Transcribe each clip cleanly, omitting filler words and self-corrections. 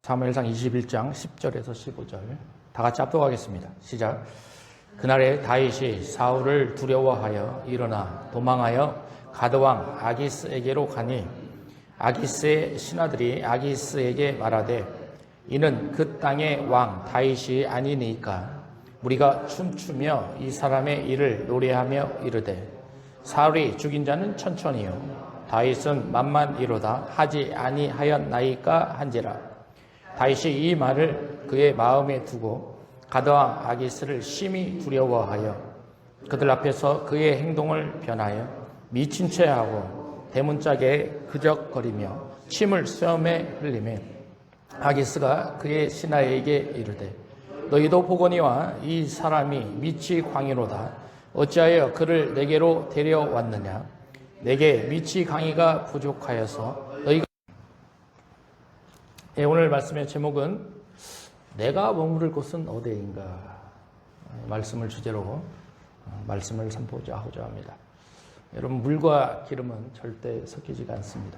사무엘상 21장 10절에서 15절 다 같이 합독하겠습니다. 시작. 그날에 다윗이 사울을 두려워하여 일어나 도망하여 가드왕 아기스에게로 가니 아기스의 신하들이 아기스에게 말하되 이는 그 땅의 왕 다윗이 아니니까 우리가 춤추며 이 사람의 일을 노래하며 이르되 사울이 죽인 자는 천천히요 다윗은 만만이로다 하지 아니하였나이까 한지라. 다윗이 이 말을 그의 마음에 두고 가드왕 아기스를 심히 두려워하여 그들 앞에서 그의 행동을 변하여 미친 채 하고 대문짝에 그적거리며 침을 쇠엄에 흘리매 아기스가 그의 신하에게 이르되 너희도 보거니와 이 사람이 미치 광이로다. 어찌하여 그를 내게로 데려왔느냐. 내게 미치 강이가 부족하여서 너희가 오늘 말씀의 제목은 내가 머무를 곳은 어디인가 말씀을 주제로 말씀을 선포하고자 합니다. 여러분, 물과 기름은 절대 섞이지가 않습니다.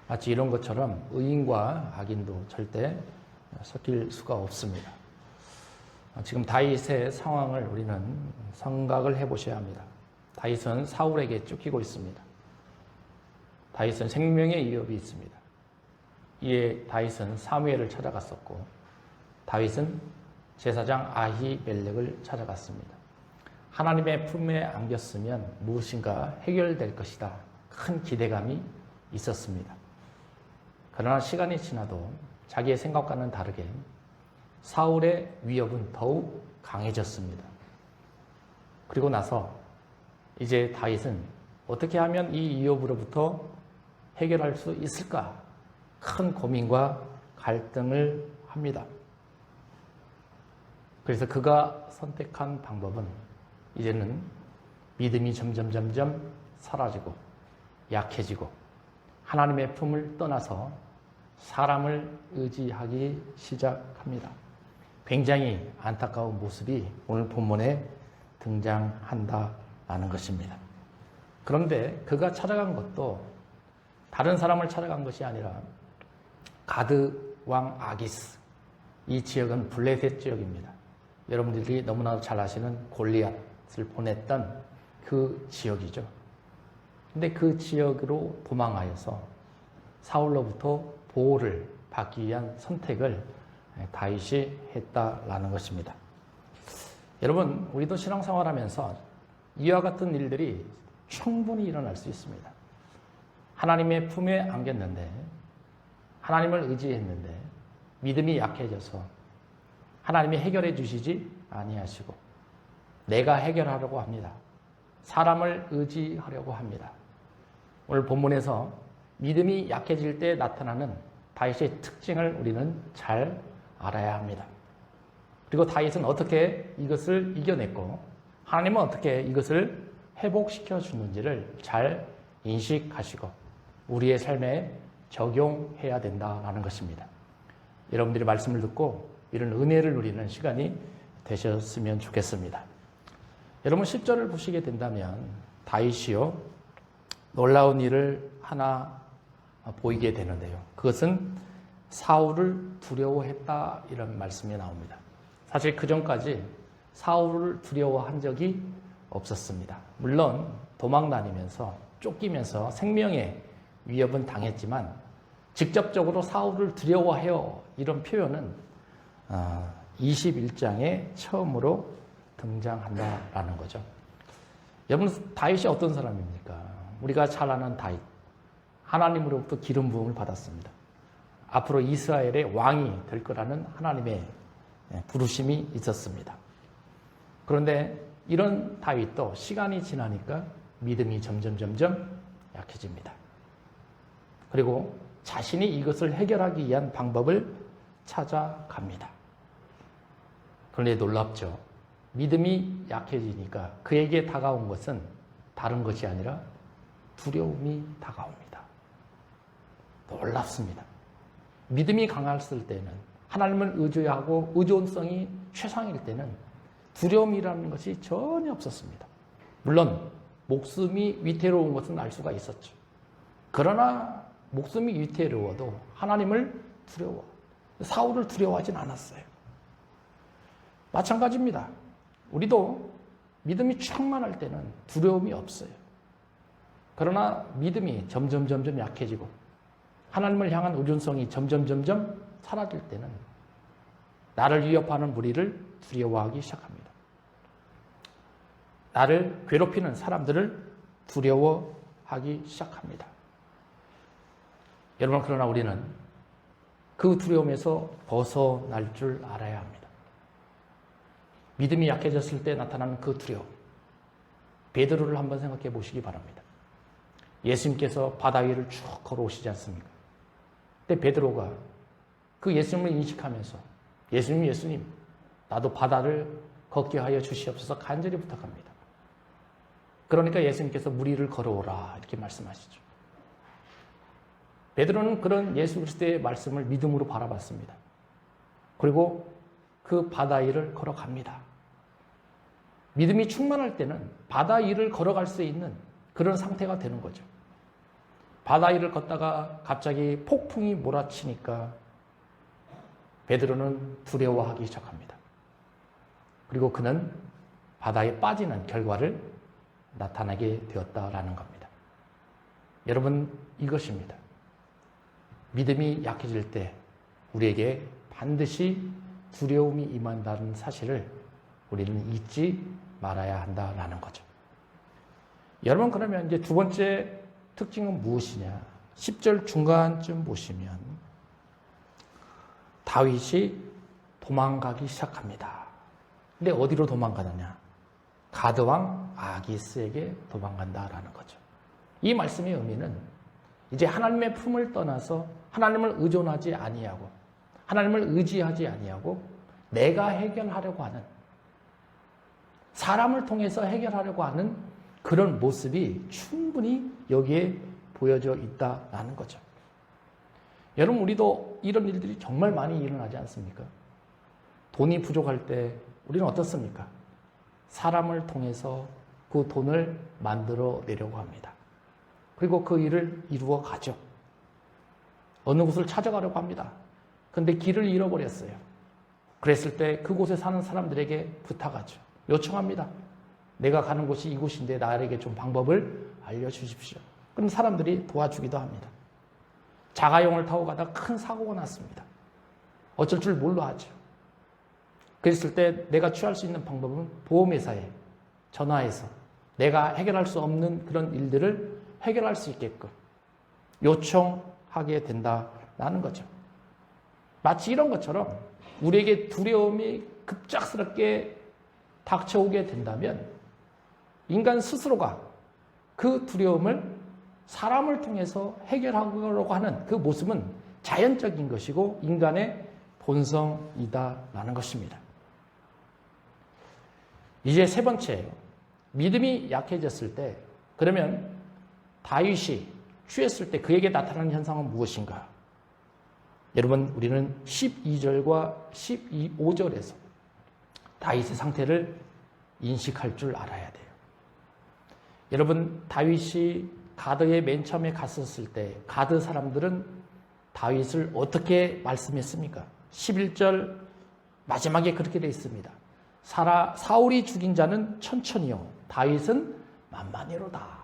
마치 이런 것처럼 의인과 악인도 절대 섞일 수가 없습니다. 지금 다윗의 상황을 우리는 생각을 해보셔야 합니다. 다윗은 사울에게 쫓기고 있습니다. 다윗은 생명의 위협이 있습니다. 이에 다윗은 사무엘을 찾아갔었고 다윗은 제사장 아히멜렉을 찾아갔습니다. 하나님의 품에 안겼으면 무엇인가 해결될 것이다. 큰 기대감이 있었습니다. 그러나 시간이 지나도 자기의 생각과는 다르게 사울의 위협은 더욱 강해졌습니다. 그리고 나서 이제 다윗은 어떻게 하면 이 위협으로부터 해결할 수 있을까? 큰 고민과 갈등을 합니다. 그래서 그가 선택한 방법은 이제는 믿음이 점점 사라지고 약해지고 하나님의 품을 떠나서 사람을 의지하기 시작합니다. 굉장히 안타까운 모습이 오늘 본문에 등장한다라는 것입니다. 그런데 그가 찾아간 것도 다른 사람을 찾아간 것이 아니라 가드 왕 아기스, 이 지역은 블레셋 지역입니다. 여러분들이 너무나도 잘 아시는 골리앗을 보냈던 그 지역이죠. 근데 그 지역으로 도망하여서 사울로부터 보호를 받기 위한 선택을 다윗이 했다라는 것입니다. 여러분, 우리도 신앙생활하면서 이와 같은 일들이 충분히 일어날 수 있습니다. 하나님의 품에 안겼는데 하나님을 의지했는데 믿음이 약해져서 하나님이 해결해 주시지 아니하시고 내가 해결하려고 합니다. 사람을 의지하려고 합니다. 오늘 본문에서 믿음이 약해질 때 나타나는 다윗의 특징을 우리는 잘 알아야 합니다. 그리고 다윗은 어떻게 이것을 이겨냈고 하나님은 어떻게 이것을 회복시켜 주는지를 잘 인식하시고 우리의 삶에 적용해야 된다는 것입니다. 여러분들이 말씀을 듣고 이런 은혜를 누리는 시간이 되셨으면 좋겠습니다. 여러분 10절을 보시게 된다면 다윗이요 놀라운 일을 하나 보이게 되는데요. 그것은 사울을 두려워했다 이런 말씀이 나옵니다. 사실 그 전까지 사울을 두려워한 적이 없었습니다. 물론 도망 다니면서 쫓기면서 생명의 위협은 당했지만 직접적으로 사울을 두려워해요 이런 표현은 21장에 처음으로 등장한다라는 거죠. 여러분, 다윗이 어떤 사람입니까? 우리가 잘 아는 다윗, 하나님으로부터 기름 부음을 받았습니다. 앞으로 이스라엘의 왕이 될 거라는 하나님의 부르심이 있었습니다. 그런데 이런 다윗도 시간이 지나니까 믿음이 점점 약해집니다. 그리고 자신이 이것을 해결하기 위한 방법을 찾아갑니다. 그런데 놀랍죠. 믿음이 약해지니까 그에게 다가온 것은 다른 것이 아니라 두려움이 다가옵니다. 놀랍습니다. 믿음이 강했을 때는 하나님을 의지하고 의존성이 최상일 때는 두려움이라는 것이 전혀 없었습니다. 물론 목숨이 위태로운 것은 알 수가 있었죠. 그러나 목숨이 위태로워도 하나님을 두려워. 사울을 두려워하진 않았어요. 마찬가지입니다. 우리도 믿음이 충만할 때는 두려움이 없어요. 그러나 믿음이 점점 약해지고 하나님을 향한 의존성이 점점 사라질 때는 나를 위협하는 무리를 두려워하기 시작합니다. 나를 괴롭히는 사람들을 두려워하기 시작합니다. 여러분, 그러나 우리는 그 두려움에서 벗어날 줄 알아야 합니다. 믿음이 약해졌을 때 나타나는 그 두려움. 베드로를 한번 생각해 보시기 바랍니다. 예수님께서 바다 위를 쭉 걸어오시지 않습니까? 그때 베드로가 그 예수님을 인식하면서 예수님, 나도 바다를 걷게 하여 주시옵소서 간절히 부탁합니다. 그러니까 예수님께서 무리를 걸어오라 이렇게 말씀하시죠. 베드로는 그런 예수 그리스도의 말씀을 믿음으로 바라봤습니다. 그리고 그 바다 위를 걸어갑니다. 믿음이 충만할 때는 바다 위를 걸어갈 수 있는 그런 상태가 되는 거죠. 바다 위를 걷다가 갑자기 폭풍이 몰아치니까 베드로는 두려워하기 시작합니다. 그리고 그는 바다에 빠지는 결과를 나타나게 되었다라는 겁니다. 여러분, 이것입니다. 믿음이 약해질 때 우리에게 반드시 두려움이 임한다는 사실을 우리는 잊지 말아야 한다라는 거죠. 여러분, 그러면 이제 두 번째 특징은 무엇이냐? 10절 중간쯤 보시면 다윗이 도망가기 시작합니다. 근데 어디로 도망가느냐? 가드왕 아기스에게 도망간다라는 거죠. 이 말씀의 의미는 이제 하나님의 품을 떠나서 하나님을 의존하지 아니하고 하나님을 의지하지 아니하고 내가 해결하려고 하는, 사람을 통해서 해결하려고 하는 그런 모습이 충분히 여기에 보여져 있다라는 거죠. 여러분, 우리도 이런 일들이 정말 많이 일어나지 않습니까? 돈이 부족할 때 우리는 어떻습니까? 사람을 통해서 그 돈을 만들어 내려고 합니다. 그리고 그 일을 이루어 가죠. 어느 곳을 찾아가려고 합니다. 근데 길을 잃어버렸어요. 그랬을 때 그곳에 사는 사람들에게 부탁하죠. 요청합니다. 내가 가는 곳이 이곳인데 나에게 좀 방법을 알려주십시오. 그럼 사람들이 도와주기도 합니다. 자가용을 타고 가다가 큰 사고가 났습니다. 어쩔 줄 몰라 하죠. 그랬을 때 내가 취할 수 있는 방법은 보험회사에 전화해서 내가 해결할 수 없는 그런 일들을 해결할 수 있게끔 요청하게 된다라는 거죠. 마치 이런 것처럼 우리에게 두려움이 급작스럽게 닥쳐오게 된다면 인간 스스로가 그 두려움을 사람을 통해서 해결하려고 하는 그 모습은 자연적인 것이고 인간의 본성이다라는 것입니다. 이제 세 번째예요. 믿음이 약해졌을 때, 그러면 다윗이 취했을 때 그에게 나타나는 현상은 무엇인가? 여러분, 우리는 12절과 15절에서 다윗의 상태를 인식할 줄 알아야 돼요. 여러분, 다윗이 가드에 맨 처음에 갔었을 때 가드 사람들은 다윗을 어떻게 말씀했습니까? 11절 마지막에 그렇게 되어 있습니다. 사울이 죽인 자는 천천히요, 다윗은 만만히로다.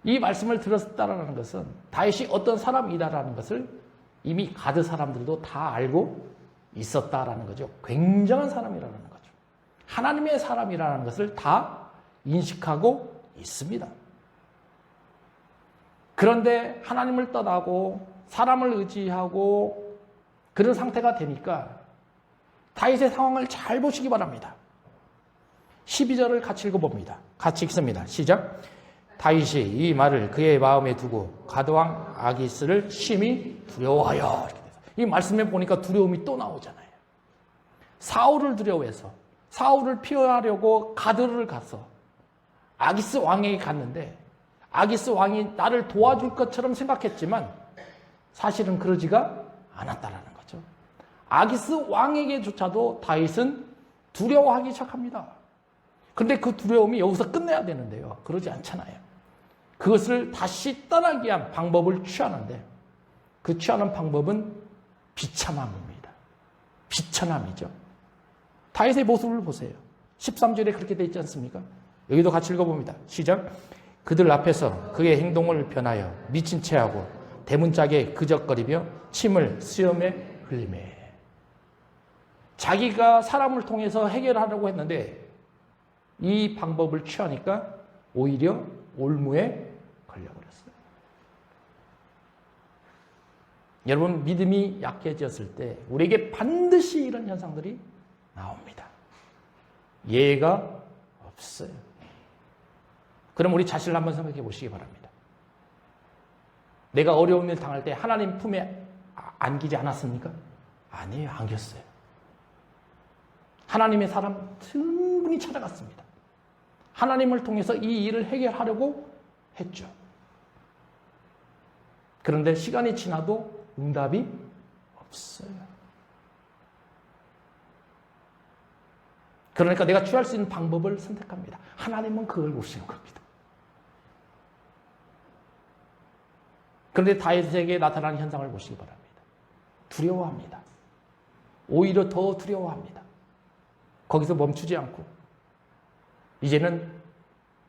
이 말씀을 들었다는 것은 다윗이 어떤 사람이다라는 것을 이미 가드 사람들도 다 알고 있었다라는 거죠. 굉장한 사람이라는 거죠. 하나님의 사람이라는 것을 다 인식하고 있습니다. 그런데 하나님을 떠나고 사람을 의지하고 그런 상태가 되니까 다윗의 상황을 잘 보시기 바랍니다. 12절을 같이 읽어봅니다. 같이 읽습니다. 시작. 다윗이 이 말을 그의 마음에 두고 가드왕 아기스를 심히 두려워하여. 이 말씀에 보니까 두려움이 또 나오잖아요. 사울을 두려워해서 사울을 피하려고 가드를 가서 아기스 왕에게 갔는데 아기스 왕이 나를 도와줄 것처럼 생각했지만 사실은 그러지가 않았다라는 거죠. 아기스 왕에게조차도 다윗은 두려워하기 시작합니다. 그런데 그 두려움이 여기서 끝내야 되는데요. 그러지 않잖아요. 그것을 다시 떠나게 한 방법을 취하는데 그 취하는 방법은 비참함입니다. 비천함이죠. 다윗의 모습을 보세요. 13절에 그렇게 되어 있지 않습니까? 여기도 같이 읽어봅니다. 시작. 그들 앞에서 그의 행동을 변하여 미친 채하고 대문짝에 그적거리며 침을 수염에 흘리매. 자기가 사람을 통해서 해결하려고 했는데 이 방법을 취하니까 오히려 올무에 걸려버렸어요. 여러분, 믿음이 약해졌을 때 우리에게 반드시 이런 현상들이 나옵니다. 예외가 없어요. 그럼 우리 자신을 한번 생각해 보시기 바랍니다. 내가 어려운 일 당할 때 하나님 품에 안기지 않았습니까? 아니에요. 안겼어요. 하나님의 사람 충분히 찾아갔습니다. 하나님을 통해서 이 일을 해결하려고 했죠. 그런데 시간이 지나도 응답이 없어요. 그러니까 내가 취할 수 있는 방법을 선택합니다. 하나님은 그걸 보시는 겁니다. 그런데 다윗에게 나타나는 현상을 보시기 바랍니다. 두려워합니다. 오히려 더 두려워합니다. 거기서 멈추지 않고 이제는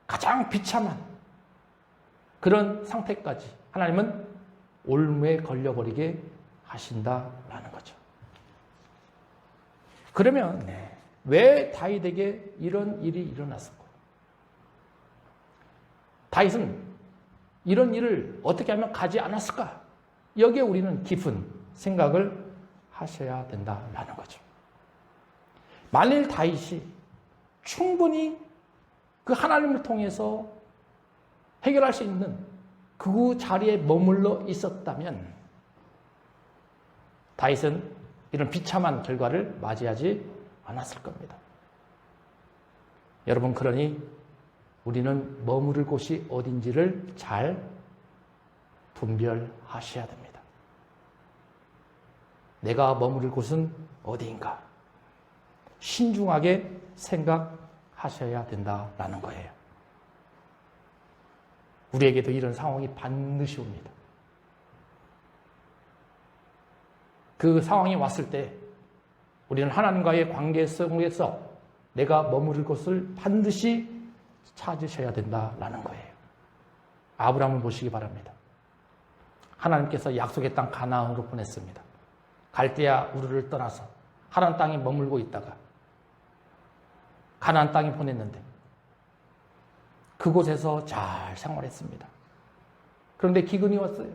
가장 비참한 그런 상태까지 하나님은 올무에 걸려버리게 하신다라는 거죠. 그러면 왜 다윗에게 이런 일이 일어났을까? 다윗은 이런 일을 어떻게 하면 가지 않았을까? 여기에 우리는 깊은 생각을 하셔야 된다라는 거죠. 만일 다윗이 충분히 그 하나님을 통해서 해결할 수 있는 그 자리에 머물러 있었다면 다윗은 이런 비참한 결과를 맞이하지 않았을 겁니다. 여러분, 그러니 우리는 머무를 곳이 어딘지를 잘 분별하셔야 됩니다. 내가 머무를 곳은 어디인가? 신중하게 생각하셔야 된다라는 거예요. 우리에게도 이런 상황이 반드시 옵니다. 그 상황이 왔을 때 우리는 하나님과의 관계 속에서 내가 머무를 곳을 반드시 찾으셔야 된다라는 거예요. 아브라함을 보시기 바랍니다. 하나님께서 약속의 땅 가나안으로 보냈습니다. 갈대아 우르를 떠나서 하나님 땅에 머물고 있다가 가나안 땅에 보냈는데 그곳에서 잘 생활했습니다. 그런데 기근이 왔어요.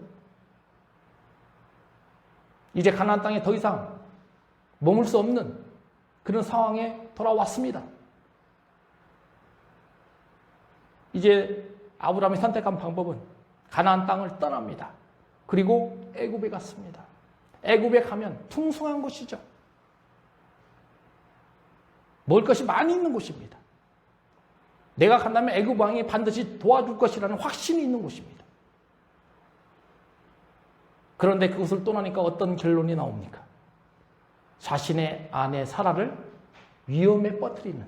이제 가나안 땅에 더 이상 머물 수 없는 그런 상황에 돌아왔습니다. 이제 아브라함이 선택한 방법은 가나안 땅을 떠납니다. 그리고 애굽에 갔습니다. 애굽에 가면 풍성한 곳이죠. 먹을 것이 많이 있는 곳입니다. 내가 간다면 애굽 왕이 반드시 도와줄 것이라는 확신이 있는 곳입니다. 그런데 그것을 떠나니까 어떤 결론이 나옵니까? 자신의 아내 사라를 위험에 빠뜨리는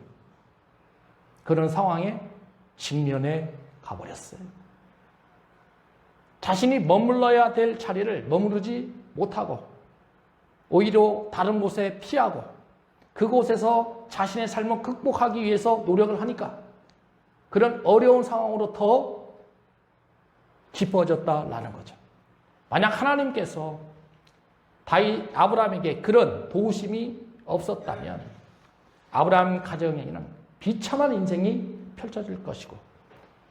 그런 상황에 직면해 가버렸어요. 자신이 머물러야 될 자리를 머무르지 못하고 오히려 다른 곳에 피하고 그곳에서 자신의 삶을 극복하기 위해서 노력을 하니까 그런 어려운 상황으로 더 깊어졌다라는 거죠. 만약 하나님께서 아브라함에게 그런 도우심이 없었다면 아브라함 가정에는 비참한 인생이 펼쳐질 것이고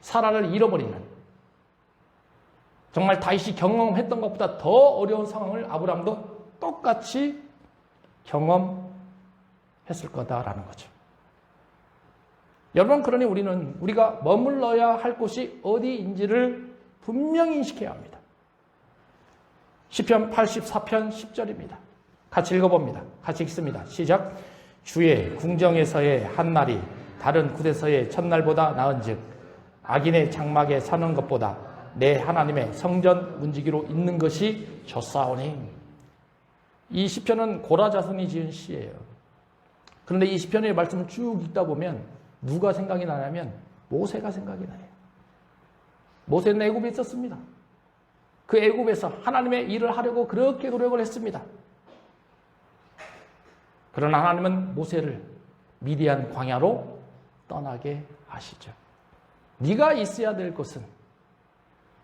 사라를 잃어버리는 정말 다윗이 경험했던 것보다 더 어려운 상황을 아브라함도 똑같이 경험했을 거다라는 거죠. 여러분, 그러니 우리는 우리가 머물러야 할 곳이 어디인지를 분명히 인식해야 합니다. 시편 84편 10절입니다. 같이 읽어봅니다. 같이 읽습니다. 시작. 주의 궁정에서의 한날이 다른 굿에서의 첫날보다 나은즉 악인의 장막에 사는 것보다 내 하나님의 성전 문지기로 있는 것이 좋사오니. 이 시편은 고라 자손이 지은 시예요. 그런데 이 시편의 말씀을 쭉 읽다 보면 누가 생각이 나냐면 모세가 생각이 나요. 모세는 애굽에 있었습니다. 그 애굽에서 하나님의 일을 하려고 그렇게 노력을 했습니다. 그러나 하나님은 모세를 미디안 광야로 떠나게 하시죠. 네가 있어야 될 곳은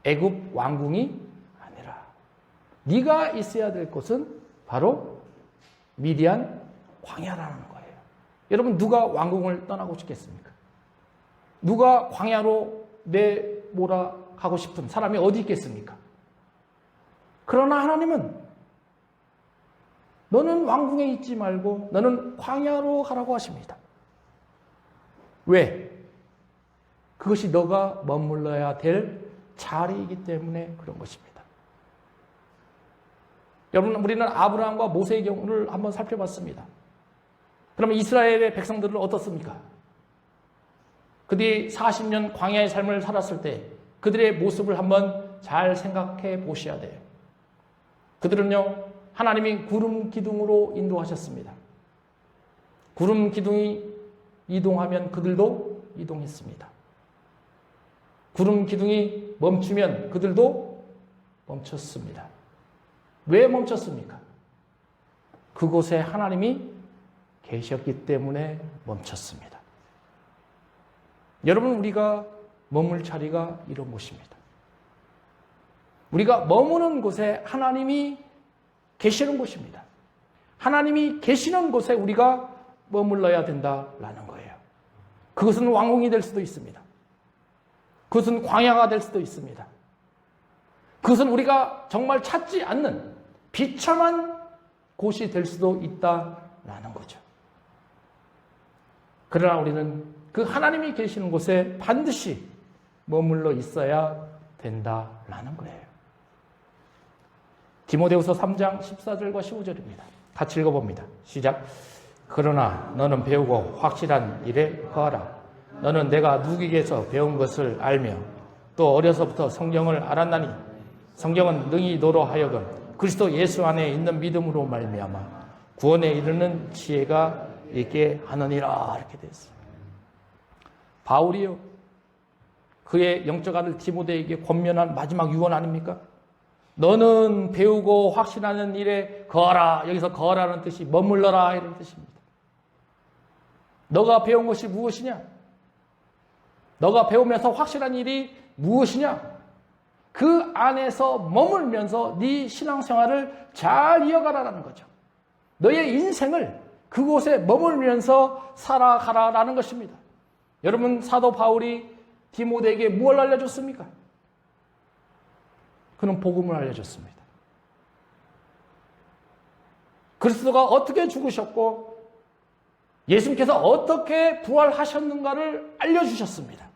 애굽 왕궁이 아니라 네가 있어야 될 곳은 바로 미디안 광야라는 거예요. 여러분, 누가 왕궁을 떠나고 싶겠습니까? 누가 광야로 내몰아 가고 싶은 사람이 어디 있겠습니까? 그러나 하나님은 너는 왕궁에 있지 말고 너는 광야로 가라고 하십니다. 왜? 그것이 너가 머물러야 될 자리이기 때문에 그런 것입니다. 여러분, 우리는 아브라함과 모세의 경우를 한번 살펴봤습니다. 그러면 이스라엘의 백성들은 어떻습니까? 그들이 40년 광야의 삶을 살았을 때 그들의 모습을 한번 잘 생각해 보셔야 돼요. 그들은요, 하나님이 구름 기둥으로 인도하셨습니다. 구름 기둥이 이동하면 그들도 이동했습니다. 구름 기둥이 멈추면 그들도 멈췄습니다. 왜 멈췄습니까? 그곳에 하나님이 계셨기 때문에 멈췄습니다. 여러분, 우리가 머물 자리가 이런 곳입니다. 우리가 머무는 곳에 하나님이 계시는 곳입니다. 하나님이 계시는 곳에 우리가 머물러야 된다라는 거예요. 그것은 왕궁이 될 수도 있습니다. 그것은 광야가 될 수도 있습니다. 그것은 우리가 정말 찾지 않는 비참한 곳이 될 수도 있다라는 거죠. 그러나 우리는 그 하나님이 계시는 곳에 반드시 머물러 있어야 된다라는 거예요. 디모데후서 3장 14절과 15절입니다. 같이 읽어봅니다. 시작. 그러나 너는 배우고 확실한 일에 거하라. 너는 내가 누구에게서 배운 것을 알며 또 어려서부터 성경을 알았나니 성경은 능히 너로 하여금 그리스도 예수 안에 있는 믿음으로 말미암아 구원에 이르는 지혜가 있게 하느니라. 이렇게 되어 있어요. 바울이요, 그의 영적 아들 디모데에게 권면한 마지막 유언 아닙니까? 너는 배우고 확신하는 일에 거하라. 여기서 거하라는 뜻이 머물러라 이런 뜻입니다. 너가 배운 것이 무엇이냐? 너가 배우면서 확실한 일이 무엇이냐? 그 안에서 머물면서 네 신앙생활을 잘 이어가라라는 거죠. 너의 인생을 그곳에 머물면서 살아가라라는 것입니다. 여러분, 사도 바울이 디모데에게 무엇을 알려줬습니까? 그는 복음을 알려줬습니다. 그리스도가 어떻게 죽으셨고 예수님께서 어떻게 부활하셨는가를 알려주셨습니다.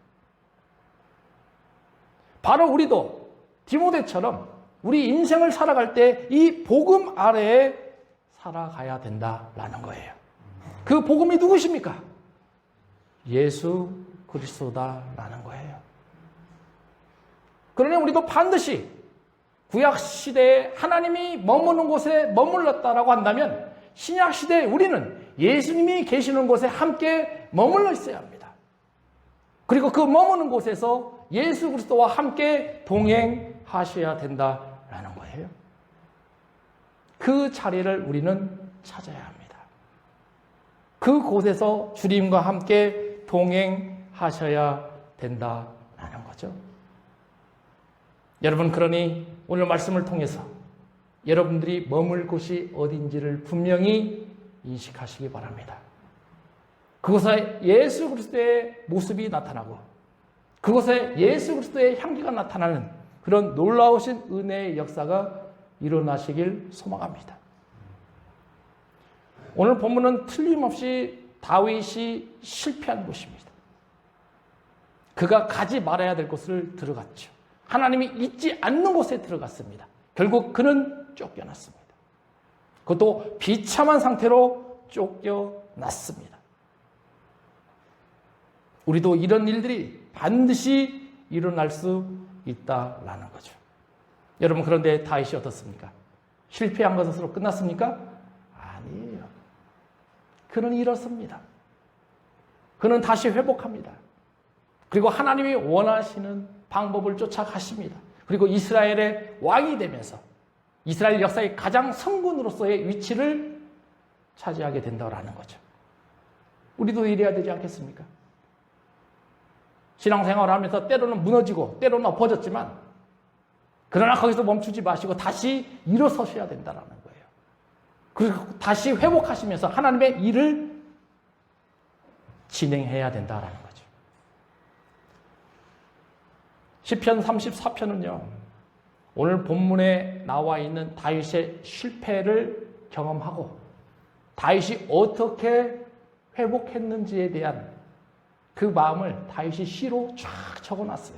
바로 우리도 디모데처럼 우리 인생을 살아갈 때 이 복음 아래에 살아가야 된다라는 거예요. 그 복음이 누구십니까? 예수 그리스도다라는 거예요. 그러니 우리도 반드시 구약 시대에 하나님이 머무는 곳에 머물렀다라고 한다면 신약 시대에 우리는 예수님이 계시는 곳에 함께 머물러 있어야 합니다. 그리고 그 머무는 곳에서 예수 그리스도와 함께 동행하셔야 된다라는 거예요. 그 자리를 우리는 찾아야 합니다. 그곳에서 주님과 함께 동행하셔야 된다라는 거죠. 여러분, 그러니 오늘 말씀을 통해서 여러분들이 머물 곳이 어딘지를 분명히 인식하시기 바랍니다. 그곳에 예수 그리스도의 모습이 나타나고 그곳에 예수 그리스도의 향기가 나타나는 그런 놀라우신 은혜의 역사가 일어나시길 소망합니다. 오늘 본문은 틀림없이 다윗이 실패한 곳입니다. 그가 가지 말아야 될 곳을 들어갔죠. 하나님이 있지 않는 곳에 들어갔습니다. 결국 그는 쫓겨났습니다. 그것도 비참한 상태로 쫓겨났습니다. 우리도 이런 일들이 반드시 일어날 수 있다라는 거죠. 여러분, 그런데 다윗이 어떻습니까? 실패한 것으로 끝났습니까? 아니에요. 그는 일어섭니다. 그는 다시 회복합니다. 그리고 하나님이 원하시는 방법을 쫓아가십니다. 그리고 이스라엘의 왕이 되면서 이스라엘 역사의 가장 성군으로서의 위치를 차지하게 된다라는 거죠. 우리도 이래야 되지 않겠습니까? 신앙생활을 하면서 때로는 무너지고 때로는 엎어졌지만 그러나 거기서 멈추지 마시고 다시 일어서셔야 된다는 거예요. 그리고 다시 회복하시면서 하나님의 일을 진행해야 된다는 거죠. 시편 34편은요. 오늘 본문에 나와 있는 다윗의 실패를 경험하고 다윗이 어떻게 회복했는지에 대한 그 마음을 다윗이 시로 쫙 적어놨어요.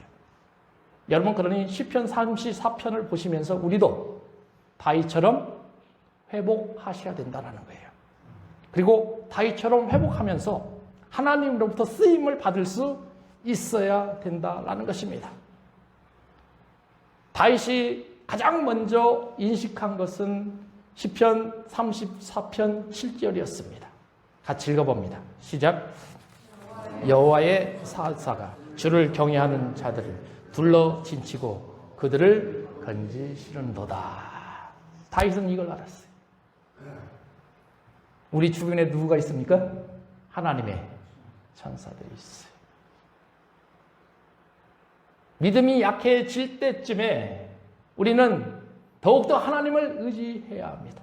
여러분 그러니 시편 34편을 보시면서 우리도 다윗처럼 회복하셔야 된다는 거예요. 그리고 다윗처럼 회복하면서 하나님으로부터 쓰임을 받을 수 있어야 된다는 것입니다. 다윗이 가장 먼저 인식한 것은 시편 34편 7절이었습니다. 같이 읽어봅니다. 시작. 여호와의 사사가 주를 경외하는 자들을 둘러 진치고 그들을 건지시는도다. 다윗은 이걸 알았어요. 우리 주변에 누구가 있습니까? 하나님의 천사들이 있어요. 믿음이 약해질 때쯤에 우리는 더욱더 하나님을 의지해야 합니다.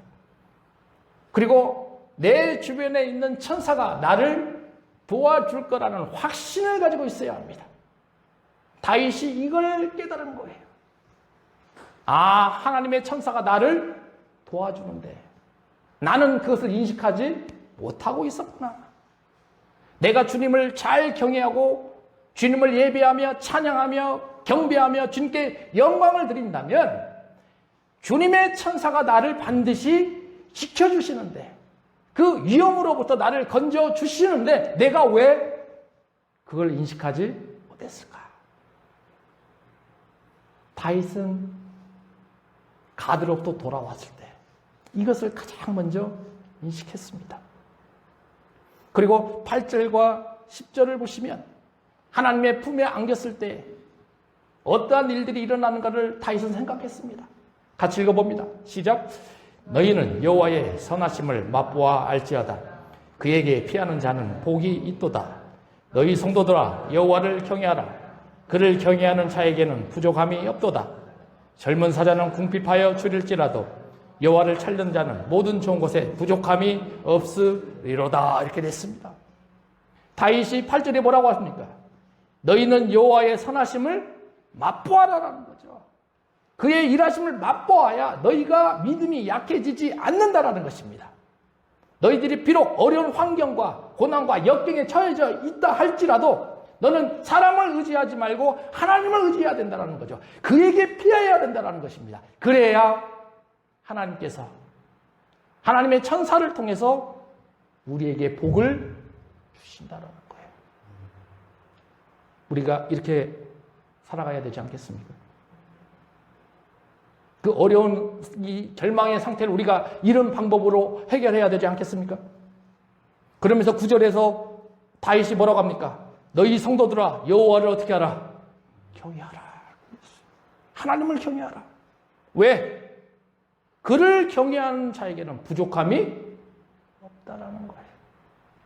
그리고 내 주변에 있는 천사가 나를 도와줄 거라는 확신을 가지고 있어야 합니다. 다윗이 이걸 깨달은 거예요. 아, 하나님의 천사가 나를 도와주는데 나는 그것을 인식하지 못하고 있었구나. 내가 주님을 잘 경외하고 주님을 예배하며 찬양하며 경배하며 주님께 영광을 드린다면 주님의 천사가 나를 반드시 지켜주시는데 그 위험으로부터 나를 건져주시는데 내가 왜 그걸 인식하지 못했을까? 다윗은 가드로부터 돌아왔을 때 이것을 가장 먼저 인식했습니다. 그리고 8절과 10절을 보시면 하나님의 품에 안겼을 때 어떠한 일들이 일어나는가를 다윗은 생각했습니다. 같이 읽어봅니다. 시작. 너희는 여호와의 선하심을 맛보아 알지어다. 그에게 피하는 자는 복이 있도다. 너희 성도들아 여호와를 경외하라. 그를 경외하는 자에게는 부족함이 없도다. 젊은 사자는 궁핍하여 줄일지라도 여호와를 찾는 자는 모든 좋은 곳에 부족함이 없으리로다. 이렇게 됐습니다. 다윗이 8절에 뭐라고 하십니까? 너희는 여호와의 선하심을 맛보아라라는 거죠. 그의 일하심을 맛보아야 너희가 믿음이 약해지지 않는다라는 것입니다. 너희들이 비록 어려운 환경과 고난과 역경에 처해져 있다 할지라도 너는 사람을 의지하지 말고 하나님을 의지해야 된다는 거죠. 그에게 피해야 된다는 것입니다. 그래야 하나님께서 하나님의 천사를 통해서 우리에게 복을 주신다는 거예요. 우리가 이렇게 살아가야 되지 않겠습니까? 그 어려운 이 절망의 상태를 우리가 이런 방법으로 해결해야 되지 않겠습니까? 그러면서 9절에서 다윗이 뭐라고 합니까? 너희 성도들아 여호와를 어떻게 하라? 경외하라. 하나님을 경외하라. 왜? 그를 경외하는 자에게는 부족함이 없다라는 거예요.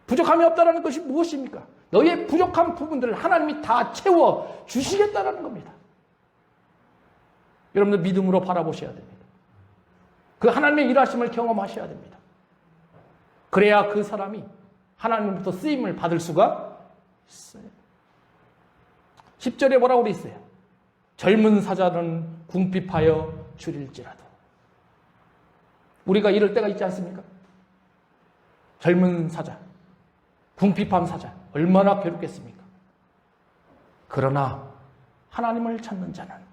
부족함이 없다라는 것이 무엇입니까? 너희의 부족한 부분들을 하나님이 다 채워 주시겠다라는 겁니다. 여러분들 믿음으로 바라보셔야 됩니다. 그 하나님의 일하심을 경험하셔야 됩니다. 그래야 그 사람이 하나님부터 쓰임을 받을 수가 있어요. 10절에 뭐라고 돼 있어요? 젊은 사자는 궁핍하여 줄일지라도. 우리가 이럴 때가 있지 않습니까? 젊은 사자, 궁핍한 사자, 얼마나 괴롭겠습니까? 그러나 하나님을 찾는 자는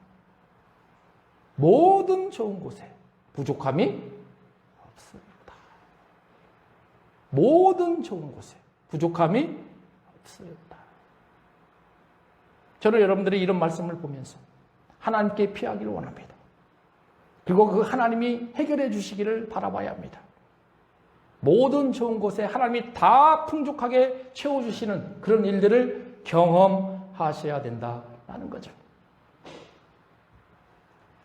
모든 좋은 곳에 부족함이 없습니다. 모든 좋은 곳에 부족함이 없습니다. 저는 여러분들이 이런 말씀을 보면서 하나님께 피하기를 원합니다. 그리고 그 하나님이 해결해 주시기를 바라봐야 합니다. 모든 좋은 곳에 하나님이 다 풍족하게 채워주시는 그런 일들을 경험하셔야 된다는 거죠.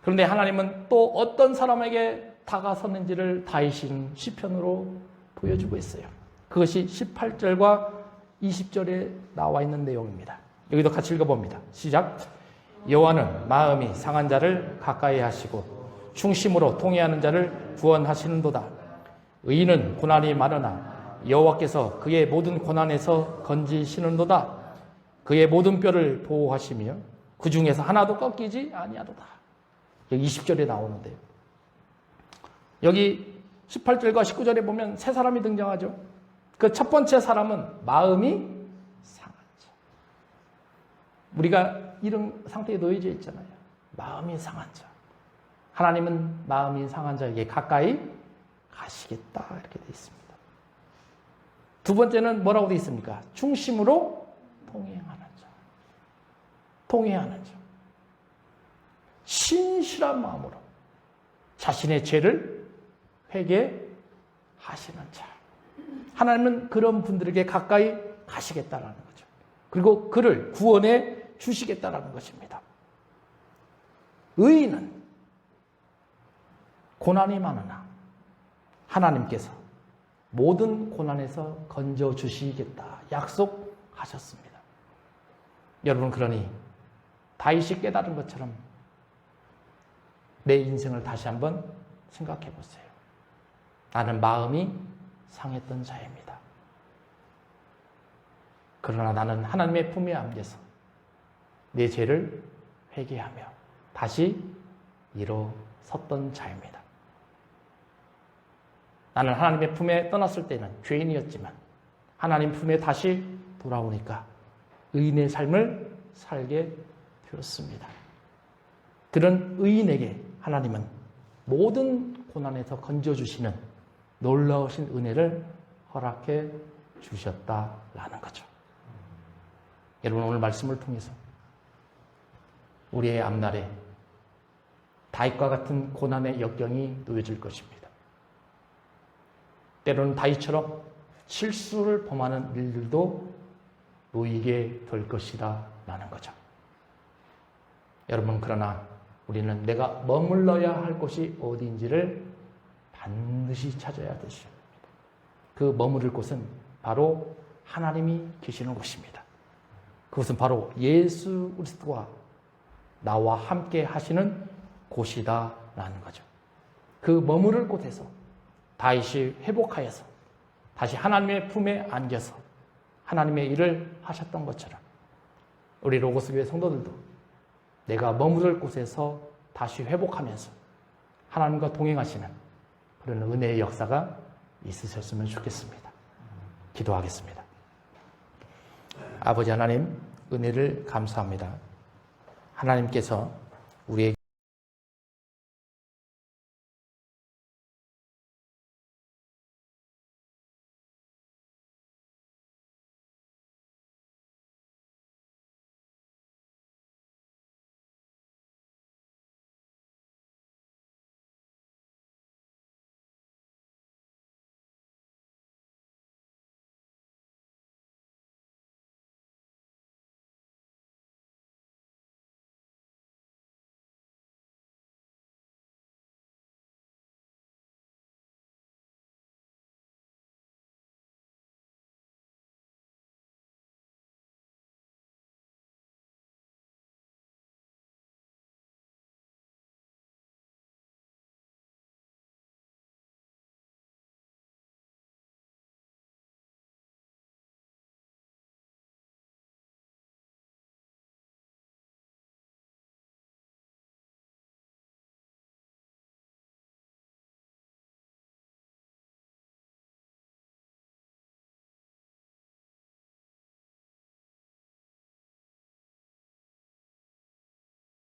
그런데 하나님은 또 어떤 사람에게 다가섰는지를 다윗은 시편으로 보여주고 있어요. 그것이 18절과 20절에 나와 있는 내용입니다. 여기도 같이 읽어봅니다. 시작. 여호와는 마음이 상한 자를 가까이 하시고 충심으로 통회하는 자를 구원하시는도다. 의인은 고난이 많으나 여호와께서 그의 모든 고난에서 건지시는도다. 그의 모든 뼈를 보호하시며 그 중에서 하나도 꺾이지 아니하도다. 여기 20절에 나오는데요. 여기 18절과 19절에 보면 세 사람이 등장하죠. 그 첫 번째 사람은 마음이 상한 자. 우리가 이런 상태에 놓여져 있잖아요. 마음이 상한 자. 하나님은 마음이 상한 자에게 가까이 가시겠다 이렇게 되어 있습니다. 두 번째는 뭐라고 되어 있습니까? 중심으로 통행하는 자. 통행하는 자. 신실한 마음으로 자신의 죄를 회개하시는 자. 하나님은 그런 분들에게 가까이 가시겠다라는 거죠. 그리고 그를 구원해 주시겠다라는 것입니다. 의인은 고난이 많으나 하나님께서 모든 고난에서 건져 주시겠다 약속하셨습니다. 여러분, 그러니 다윗이 깨달은 것처럼 내 인생을 다시 한번 생각해 보세요. 나는 마음이 상했던 자입니다. 그러나 나는 하나님의 품에 안겨서 내 죄를 회개하며 다시 일어섰던 자입니다. 나는 하나님의 품에 떠났을 때는 죄인이었지만 하나님 품에 다시 돌아오니까 의인의 삶을 살게 되었습니다. 그런 의인에게 하나님은 모든 고난에서 건져주시는 놀라우신 은혜를 허락해 주셨다라는 거죠. 여러분, 오늘 말씀을 통해서 우리의 앞날에 다윗과 같은 고난의 역경이 놓여질 것입니다. 때로는 다윗처럼 실수를 범하는 일들도 놓이게 될 것이다 라는 거죠. 여러분, 그러나 우리는 내가 머물러야 할 곳이 어디인지를 반드시 찾아야 되죠. 그 머무를 곳은 바로 하나님이 계시는 곳입니다. 그것은 바로 예수 그리스도와 나와 함께 하시는 곳이다라는 거죠. 그 머무를 곳에서 다윗이 회복하여서 다시 하나님의 품에 안겨서 하나님의 일을 하셨던 것처럼 우리 로고스 교회 성도들도 내가 머무를 곳에서 다시 회복하면서 하나님과 동행하시는 그런 은혜의 역사가 있으셨으면 좋겠습니다. 기도하겠습니다. 아버지 하나님, 은혜를 감사합니다. 하나님께서 우리에게